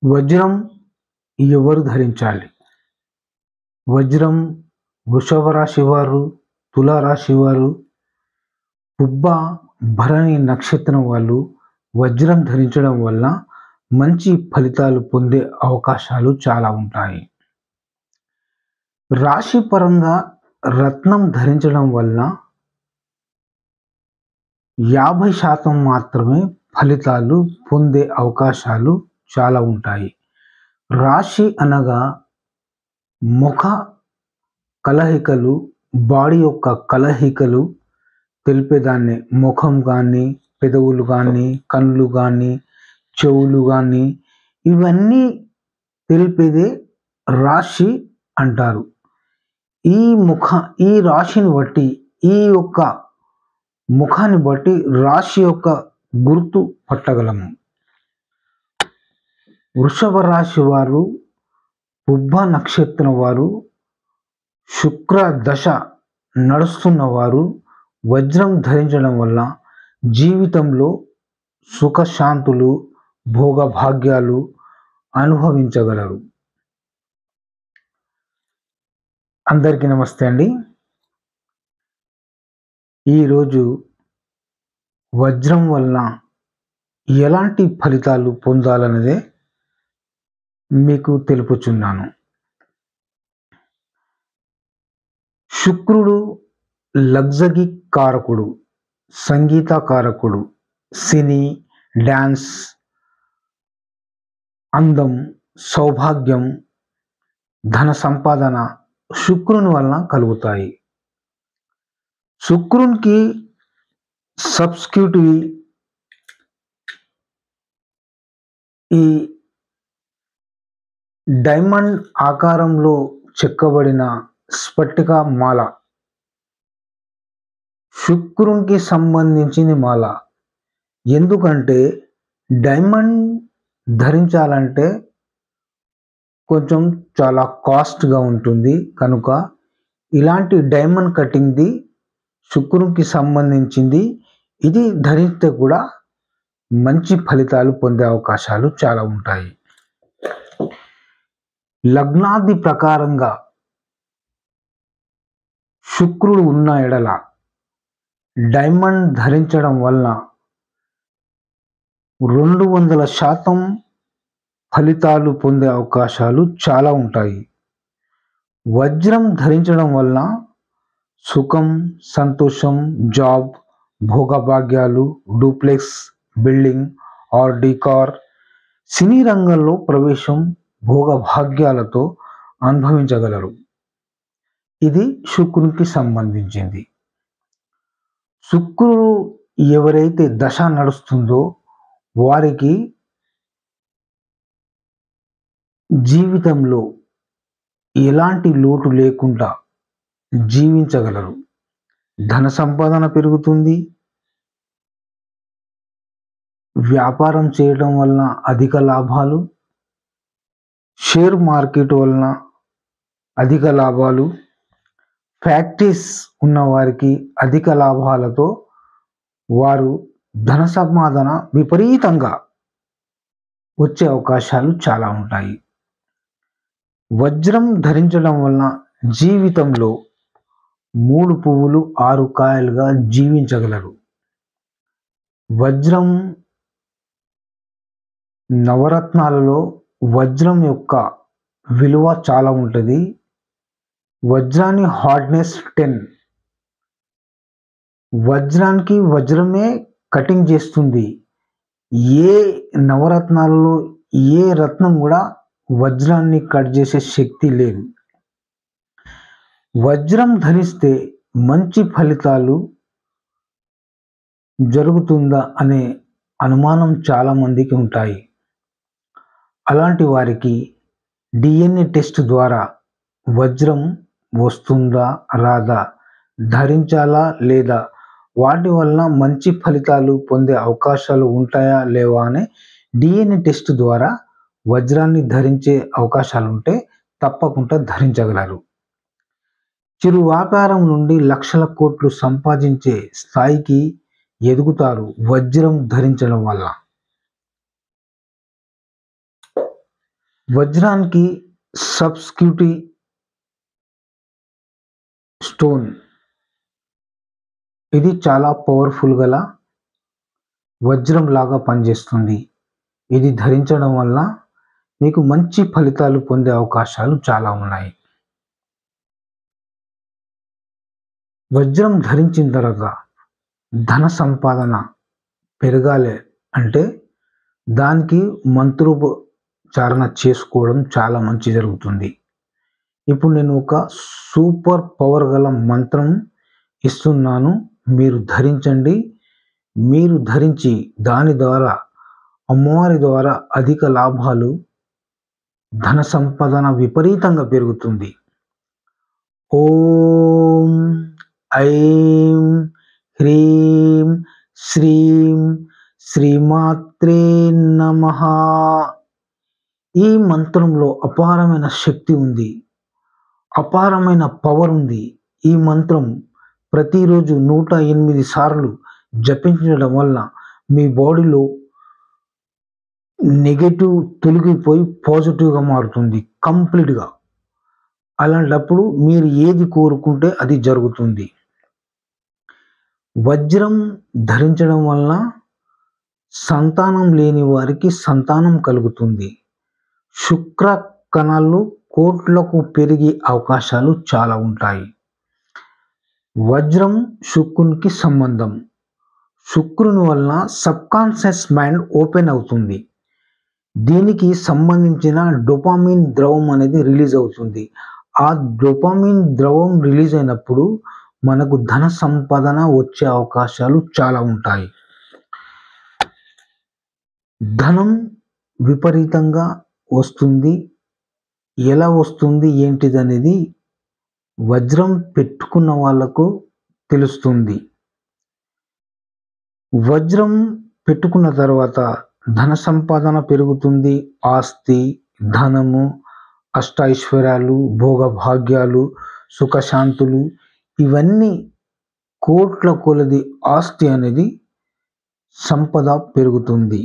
వజ్రం ఎవరు ధరించాలి? వజ్రం వృషభ రాశి వారు, తులారాశి వారు, పుబ్బ, భరణి నక్షత్రం వాళ్ళు వజ్రం ధరించడం వల్ల మంచి ఫలితాలు పొందే అవకాశాలు చాలా ఉంటాయి. రాశి పరంగా రత్నం ధరించడం వల్ల 50% మాత్రమే ఫలితాలు పొందే అవకాశాలు చాలా ఉంటాయి. రాశి అనగా ముఖ కలయికలు, బాడీ యొక్క కలయికలు తెలిపేదాన్ని. ముఖం కానీ, పెదవులు కానీ, కళ్ళు కానీ, చెవులు కానీ, ఇవన్నీ తెలిపేదే రాశి అంటారు. ఈ రాశిని బట్టి, ఈ యొక్క ముఖాన్ని బట్టి రాశి యొక్క గుర్తు పట్టగలము. వృషభ రాశి వారు, పుబ్బ నక్షత్రం వారు, శుక్ర దశ నడుస్తున్నవారు వజ్రం ధరించడం వల్ల జీవితంలో సుఖశాంతులు, భోగభాగ్యాలు అనుభవించగలరు. అందరికీ నమస్తే అండి. ఈరోజు వజ్రం వల్ల ఎలాంటి ఫలితాలు పొందాలన్నదే మీకు తెలుపుచున్నాను. శుక్రుడు లగ్జరీ కారకుడు, సంగీత కారకుడు, సినీ, డాన్స్, అందం, సౌభాగ్యం, ధన సంపాదన శుక్రుని వలన కలుగుతాయి. శుక్రునికి సబ్స్టిట్యూట్ ఈ డైమండ్ ఆకారంలో చెక్కబడిన స్ఫటిక మాల శుక్రునికి సంబంధించిన మాల. ఎందుకంటే డైమండ్ ధరించాలంటే కొంచెం చాలా కాస్ట్గా ఉంటుంది. కనుక ఇలాంటి డైమండ్ కటింగ్ది శుక్రునికి సంబంధించింది. ఇది ధరిస్తే కూడా మంచి ఫలితాలు పొందే అవకాశాలు చాలా ఉంటాయి. లగ్నాది ప్రకారంగా శుక్రుడు ఉన్న ఎడల డైమండ్ ధరించడం వలన 200% ఫలితాలు పొందే అవకాశాలు చాలా ఉంటాయి. వజ్రం ధరించడం వలన సుఖం, సంతోషం, జాబ్, భోగభాగ్యాలు, డూప్లెక్స్, బిల్డింగ్, ఆర్డీ కార్, సినీ రంగంలో ప్రవేశం, భోగభాగ్యాలతో అనుభవించగలరు. ఇది శుక్రునికి సంబంధించింది. శుక్రుడు ఎవరైతే దశ నడుస్తుందో వారికి జీవితంలో ఎలాంటి లోటు లేకుండా జీవించగలరు. ధన సంపాదన పెరుగుతుంది. వ్యాపారం చేయడం వలన అధిక లాభాలు, షేర్ మార్కెట్ వలన అధిక లాభాలు, ఫ్యాక్టరీస్ ఉన్న వారికి అధిక లాభాలతో వారు ధన సంపాదన విపరీతంగా వచ్చే అవకాశాలు చాలా ఉంటాయి. వజ్రం ధరించడం వలన జీవితంలో 3 పువ్వులు 6 కాయలుగా జీవించగలరు. వజ్రం నవరత్నాలలో వజ్రం యొక్క విలువ చాలా ఉంటుంది. వజ్రాన్ని హార్డ్నెస్ 10. వజ్రానికి వజ్రమే కటింగ్ చేస్తుంది. ఏ నవరత్నాలలో ఏ రత్నం కూడా వజ్రాన్ని కట్ చేసే శక్తి లేదు. వజ్రం ధరిస్తే మంచి ఫలితాలు జరుగుతుందా అనే అనుమానం చాలా మందికి ఉంటాయి. అలాంటి వారికి DNA టెస్ట్ ద్వారా వజ్రం వస్తుందా రాదా, ధరించాలా లేదా, వాటి వలన మంచి ఫలితాలు పొందే అవకాశాలు ఉంటాయా లేవా అనే DNA టెస్ట్ ద్వారా వజ్రాన్ని ధరించే అవకాశాలు ఉంటే తప్పకుండా ధరించగలరు. చిరు వ్యాపారం నుండి లక్షల కోట్లు సంపాదించే స్థాయికి ఎదుగుతారు వజ్రం ధరించడం వల్ల. వజ్రానికి సబ్స్క్యూటీ స్టోన్ ఇది చాలా పవర్ఫుల్ గల వజ్రం లాగా పనిచేస్తుంది. ఇది ధరించడం వల్ల మీకు మంచి ఫలితాలు పొందే అవకాశాలు చాలా ఉన్నాయి. వజ్రం ధరించిన తర్వాత ధన సంపాదన పెరగాలి అంటే దానికి మంత్రోపచారణ చేసుకోవడం చాలా మంచి జరుగుతుంది. ఇప్పుడు నేను ఒక సూపర్ పవర్ గల మంత్రం ఇస్తున్నాను, మీరు ధరించండి. మీరు ధరించి దాని ద్వారా అమ్మవారి ద్వారా అధిక లాభాలు, ధన సంపాదన విపరీతంగా పెరుగుతుంది. ఓం ఐం హ్రీం శ్రీం శ్రీమాత్రే నమః. ఈ మంత్రంలో అపారమైన శక్తి ఉంది, అపారమైన పవర్ ఉంది. ఈ మంత్రం ప్రతిరోజు 108 సార్లు జపించడం వల్ల మీ బాడీలో నెగటివ్ తొలగిపోయి పాజిటివ్గా మారుతుంది కంప్లీట్గా. అలాంటప్పుడు మీరు ఏది కోరుకుంటే అది జరుగుతుంది. వజ్రం ధరించడం వల్ల సంతానం లేని వారికి సంతానం కలుగుతుంది. శుక్ర కణాలు కోట్లకు పెరిగే అవకాశాలు చాలా ఉంటాయి. వజ్రం శుక్రునికి సంబంధం. శుక్రుని వలన సబ్కాన్షియస్ మైండ్ ఓపెన్ అవుతుంది. దీనికి సంబంధించిన డోపామిన్ ద్రవం అనేది రిలీజ్ అవుతుంది. ఆ డోపామిన్ ద్రవం రిలీజ్ అయినప్పుడు మనకు ధన సంపాదన వచ్చే అవకాశాలు చాలా ఉంటాయి. ధనం విపరీతంగా వస్తుంది. ఎలా వస్తుంది ఏంటిది అనేది వజ్రం పెట్టుకున్న వాళ్ళకు తెలుస్తుంది. వజ్రం పెట్టుకున్న తర్వాత ధన సంపాదన పెరుగుతుంది. ఆస్తి, ధనము, అష్టైశ్వర్యాలు, భోగభాగ్యాలు, సుఖశాంతులు ఇవన్నీ కోట్ల కొలది ఆస్తి అనేది సంపద పెరుగుతుంది.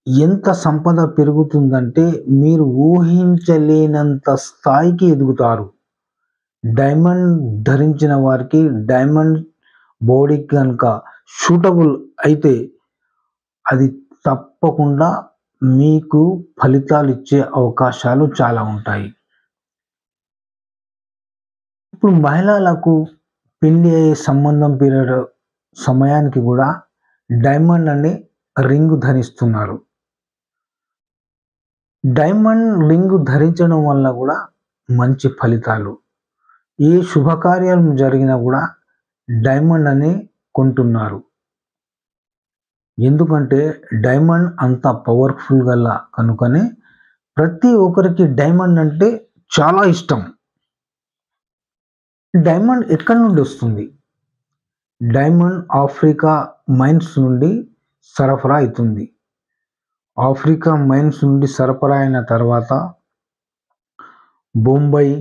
ఎంత సంపద పెరుగుతుందంటే మీరు ఊహించలేనంత స్థాయికి ఎదుగుతారు. డైమండ్ ధరించిన వారికి డైమండ్ బాడీకి కనుక సూటబుల్ అయితే అది తప్పకుండా మీకు ఫలితాలు ఇచ్చే అవకాశాలు చాలా ఉంటాయి. ఇప్పుడు మహిళలకు పెళ్లి అయ్యే సంబంధం పీరియడ్ సమయానికి కూడా డైమండ్ అనే రింగ్ ధరిస్తున్నారు. డైమండ్ రింగ్ ధరించడం వల్ల కూడా మంచి ఫలితాలు. ఏ శుభకార్యాలు జరిగినా కూడా డైమండ్ అనే కొంటున్నారు. ఎందుకంటే డైమండ్ అంత పవర్ఫుల్ గల కనుకనే ప్రతి ఒక్కరికి డైమండ్ అంటే చాలా ఇష్టం. డైమండ్ ఎక్కడి నుండి వస్తుంది? డైమండ్ ఆఫ్రికా మైన్స్ నుండి సరఫరా అవుతుంది. ఆఫ్రికా మైన్స్ నుండి సరఫరా అయిన తర్వాత బొంబాయి,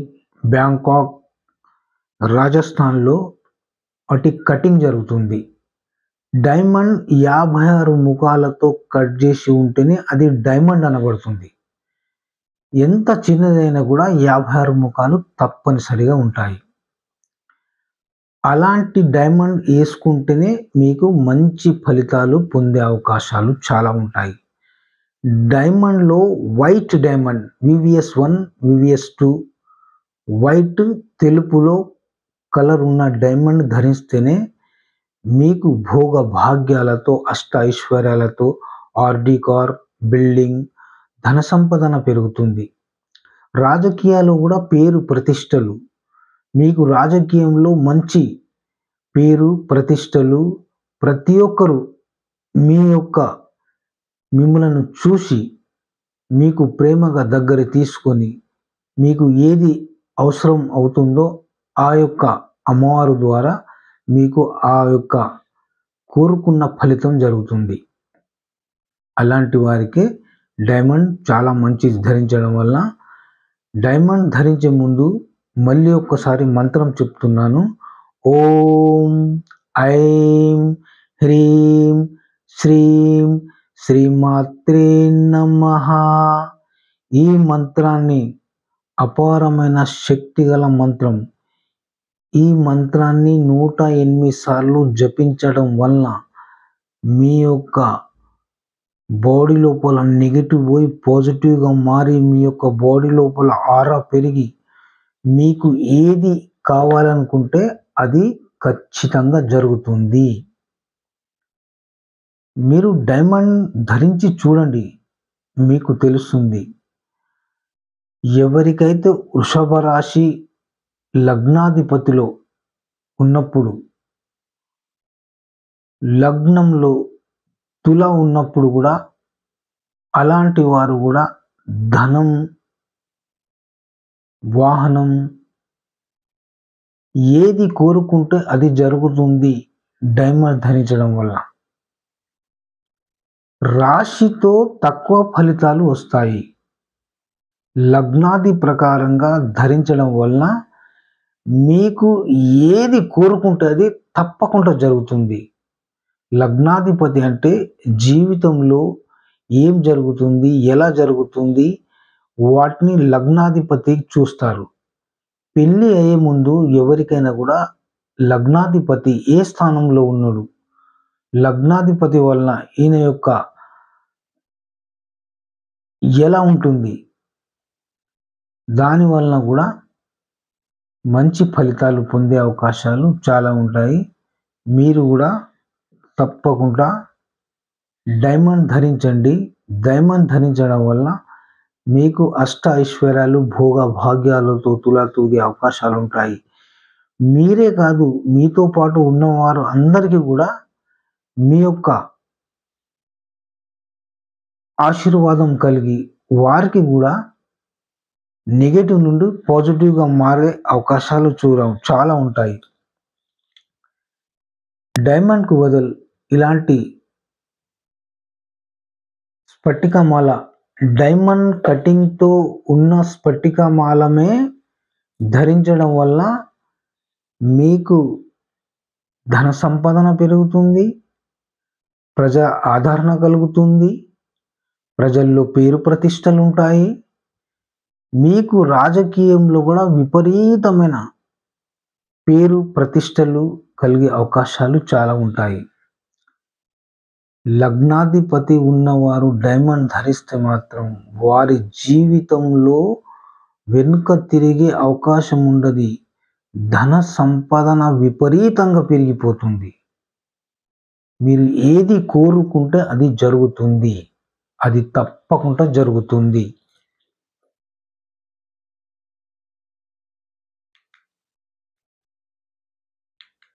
బ్యాంకాక్, రాజస్థాన్లో వాటి కటింగ్ జరుగుతుంది. డైమండ్ 56 ముఖాలతో కట్ చేసి ఉంటేనే అది డైమండ్ అనబడుతుంది. ఎంత చిన్నదైనా కూడా 56 ముఖాలు తప్పనిసరిగా ఉంటాయి. అలాంటి డైమండ్ వేసుకుంటేనే మీకు మంచి ఫలితాలు పొందే అవకాశాలు చాలా ఉంటాయి. డైమండ్లో white diamond VVS1, VVS2 white తెలుపులో కలర్ ఉన్న డైమండ్ ధరిస్తేనే మీకు భోగ భాగ్యాలతో, అష్ట ఐశ్వర్యాలతో, ఆర్డీ కార్, బిల్డింగ్, ధన సంపాదన పెరుగుతుంది. రాజకీయాలు కూడా పేరు ప్రతిష్టలు, మీకు రాజకీయంలో మంచి పేరు ప్రతిష్టలు, ప్రతి ఒక్కరు మిమ్మలను చూసి మీకు ప్రేమగా దగ్గర తీసుకొని మీకు ఏది అవసరం అవుతుందో ఆ యొక్క అమ్మవారు ద్వారా మీకు ఆ యొక్క కోరుకున్న ఫలితం జరుగుతుంది. అలాంటి వారికి డైమండ్ చాలా మంచిది ధరించడం వల్ల. డైమండ్ ధరించే ముందు మళ్ళీ ఒక్కసారి మంత్రం చెప్తున్నాను. ఓం ఐం హ్రీం శ్రీం శ్రీమాత్రే నమః. ఈ మంత్రాన్ని అపారమైన శక్తి గల మంత్రం. ఈ మంత్రాన్ని 108 సార్లు జపించడం వలన మీ యొక్క బాడీ లోపల నెగెటివ్ పోయి పాజిటివ్‌గా మారి మీ యొక్క బాడీ లోపల ఆరా పెరిగి మీకు ఏది కావాలనుకుంటే అది ఖచ్చితంగా జరుగుతుంది. మీరు డైమండ్ ధరించి చూడండి, మీకు తెలుస్తుంది. ఎవరికైతే వృషభ రాశి లగ్నాధిపతిలో ఉన్నప్పుడు, లగ్నంలో తుల ఉన్నప్పుడు కూడా అలాంటి వారు కూడా ధనం, వాహనం ఏది కోరుకుంటే అది జరుగుతుంది డైమండ్ ధరించడం వల్ల. రాశితో తక్కువ ఫలితాలు వస్తాయి. లగ్నాది ప్రకారంగా ధరించడం వలన మీకు ఏది కోరుకుంటే అది తప్పకుండా జరుగుతుంది. లగ్నాధిపతి అంటే జీవితంలో ఏం జరుగుతుంది, ఎలా జరుగుతుంది వాటిని లగ్నాధిపతి చూస్తారు. పెళ్లి అయ్యే ముందు ఎవరికైనా కూడా లగ్నాధిపతి ఏ స్థానంలో ఉన్నాడు, లగ్నాధిపతి వలన ఈయన యొక్క ఎలా ఉంటుంది, దాని వలన కూడా మంచి ఫలితాలు పొందే అవకాశాలు చాలా ఉంటాయి. మీరు కూడా తప్పకుండా డైమండ్ ధరించండి. డైమండ్ ధరించడం వల్ల మీకు అష్ట ఐశ్వర్యాలు, భోగ భాగ్యాలతో తులతూగే అవకాశాలు ఉంటాయి. మీరే కాదు, మీతో పాటు ఉన్నవారు అందరికీ కూడా మీ యొక్క ఆశీర్వాదం కలిగి వారికి కూడా నెగెటివ్ నుండి పాజిటివ్‌గా మారే అవకాశాలు చాలా ఉంటాయి. డైమండ్‌కు బదులు ఇలాంటి స్ఫటికమాల, డైమండ్ కటింగ్‌తో ఉన్న స్ఫటికమాలమే ధరించడం వల్ల మీకు ధన సంపాదన పెరుగుతుంది, ప్రజా ఆదరణ కలుగుతుంది, ప్రజల్లో పేరు ప్రతిష్టలుంటాయి. మీకు రాజకీయంలో కూడా విపరీతమైన పేరు ప్రతిష్టలు కలిగే అవకాశాలు చాలా ఉంటాయి. లగ్నాధిపతి ఉన్నవారు డైమండ్ ధరిస్తే మాత్రం వారి జీవితంలో వెనుక తిరిగే అవకాశం ఉండదు. ధన సంపాదన విపరీతంగా పెరిగిపోతుంది. మీరు ఏది కోరుకుంటే అది జరుగుతుంది. అది తప్పకుండా జరుగుతుంది.